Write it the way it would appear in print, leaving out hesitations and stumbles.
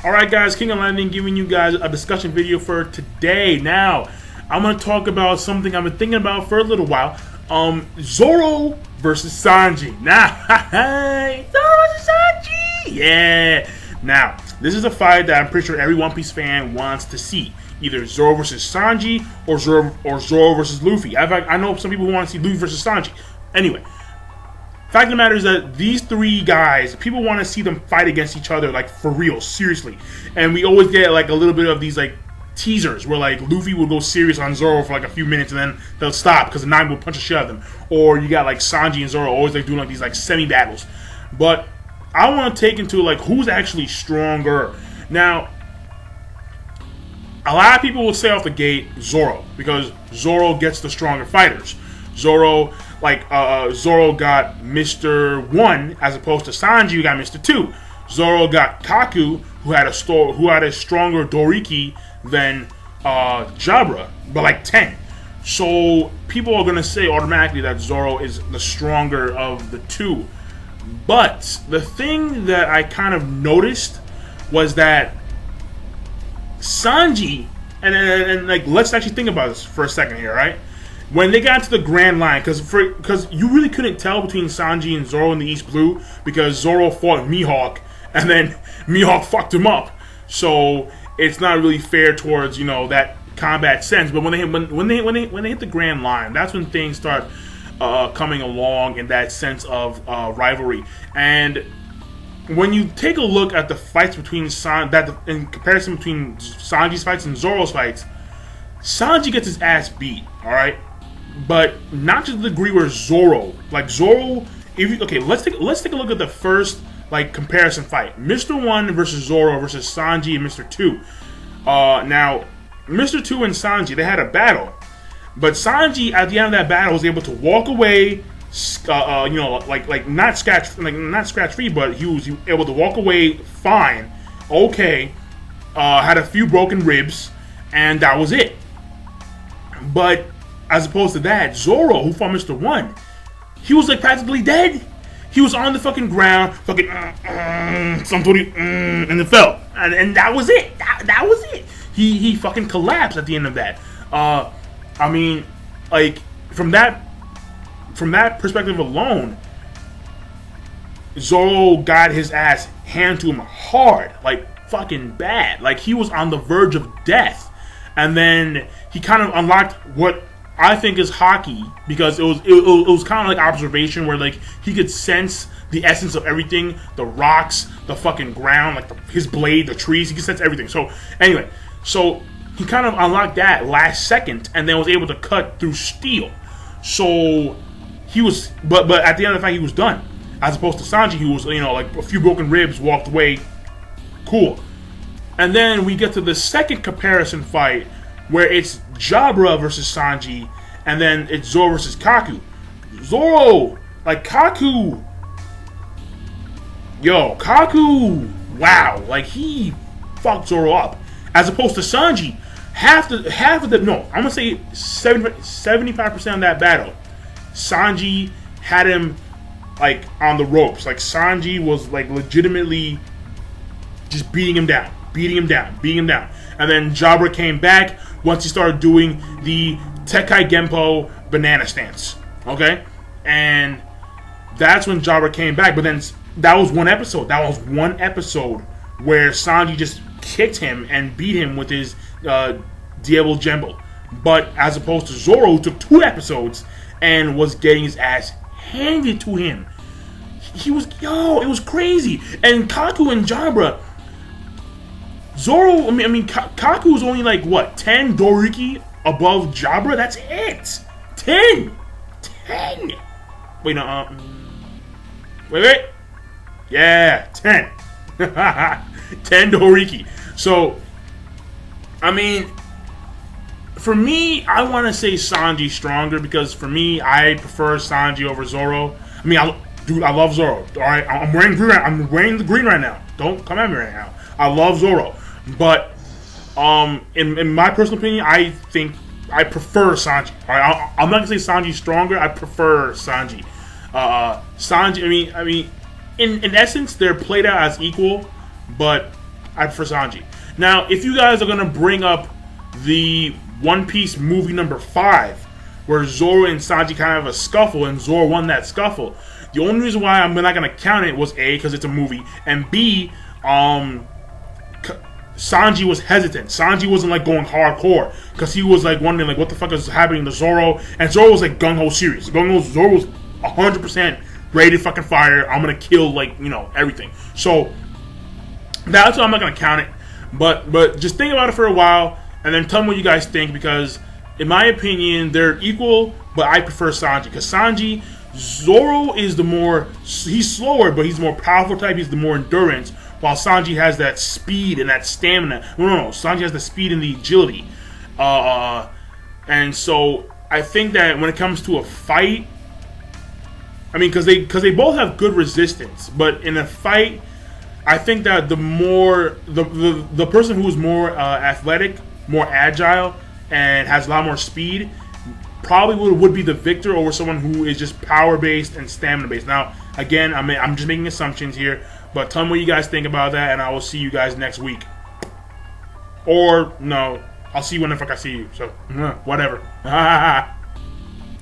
Alright guys, King of Landing giving you guys a discussion video for today. Now, I'm going to talk about something I've been thinking about for a little while. Zoro versus Sanji. Now, Zoro versus Sanji! Yeah! Now, this is a fight that I'm pretty sure every One Piece fan wants to see. Either Zoro versus Sanji or Zoro versus Luffy. I know some people who want to see Luffy versus Sanji. Anyway, fact of the matter is that these three guys, people want to see them fight against each other, like for real, seriously. And we always get like a little bit of these like teasers where like Luffy will go serious on Zoro for like a few minutes and then they'll stop because the Nine will punch a shit out of them. Or you got like Sanji and Zoro always like doing like these like semi-battles. But I want to take into like who's actually stronger. Now, a lot of people will say off the gate Zoro because Zoro gets the stronger fighters. Zoro got Mr. 1 as opposed to Sanji who got Mr. 2. Zoro got Kaku who had a stronger Doriki than Jabra, but like 10. So people are gonna say automatically that Zoro is the stronger of the two. But the thing that I kind of noticed was that Sanji, and like let's actually think about this for a second here, right? When they got to the Grand Line, because you really couldn't tell between Sanji and Zoro in the East Blue because Zoro fought Mihawk and then Mihawk fucked him up. So it's not really fair towards that combat sense. But when they hit the Grand Line, that's when things start coming along in that sense of rivalry. And when you take a look at the fights between in comparison between Sanji's fights and Zoro's fights, Sanji gets his ass beat, all right, but not to the degree where Zoro. Let's take a look at the first like comparison fight: Mr. 1 versus Zoro versus Sanji and Mr. 2. Now, Mr. 2 and Sanji, they had a battle, but Sanji at the end of that battle was able to walk away. Not scratch free, but he was able to walk away fine. Okay, had a few broken ribs, and that was it. But as opposed to that, Zoro, who fought Mr. 1, he was like practically dead. He was on the fucking ground, fucking and then fell, and that was it. That was it. He fucking collapsed at the end of that. I mean, like from that perspective alone, Zoro got his ass handed to him hard, like fucking bad. Like he was on the verge of death, and then he kind of unlocked what I think is hockey because it was kind of like observation where like he could sense the essence of everything, the rocks, the fucking ground, like his blade, the trees. He could sense everything. So anyway, he kind of unlocked that last second, and then was able to cut through steel. So he was, but at the end of the fight, he was done. As opposed to Sanji, who was, like a few broken ribs, walked away, cool. And then we get to the second comparison fight, where it's Jabra versus Sanji, and then it's Zoro versus Kaku. Zoro, like Kaku, wow, like he fucked Zoro up. As opposed to Sanji, half of the, no, I'm gonna say 75% of that battle, Sanji had him like on the ropes. Like Sanji was like legitimately just beating him down. And then Jabra came back once he started doing the Tekkai Genpo banana stance. Okay? And that's when Jabra came back. But then that was one episode. Where Sanji just kicked him and beat him with his Diablo Jumbo. But as opposed to Zoro, who took 2 episodes and was getting his ass handed to him. It was crazy. And Kaku and Jabra, Zoro, Kaku was only like, what, 10 Doriki above Jabra? That's it. 10. Wait, no, wait. Yeah, 10. 10 Doriki. So, for me, I want to say Sanji stronger because for me, I prefer Sanji over Zoro. I love Zoro. All right, I'm wearing green. I'm wearing the green right now. Don't come at me right now. I love Zoro, but in my personal opinion, I think I prefer Sanji. All right, I'm not gonna say Sanji's stronger. I prefer Sanji. Sanji. In essence, they're played out as equal, but I prefer Sanji. Now, if you guys are gonna bring up the One Piece movie number 5, where Zoro and Sanji kind of have a scuffle, and Zoro won that scuffle, the only reason why I'm not gonna count it was A, because it's a movie, and B, Sanji was hesitant. Sanji wasn't like going hardcore because he was like wondering like what the fuck is happening to Zoro, and Zoro was like gung ho serious. Zoro was 100% ready to fucking fire. I'm gonna kill like everything. So that's why I'm not gonna count it. But just think about it for a while and then tell me what you guys think, because in my opinion they're equal, but I prefer Sanji because Zoro is he's slower, but he's the more powerful type. He's the more endurance. While Sanji has that speed and that stamina. No. Sanji has the speed and the agility. And so I think that when it comes to a fight, I mean, because they both have good resistance, but in a fight, I think that the person who is more athletic, more agile, and has a lot more speed probably would be the victor over someone who is just power based and stamina based. Now, again, I'm just making assumptions here. But tell me what you guys think about that, and I will see you guys next week. Or, no, I'll see you when the fuck I see you. So, whatever.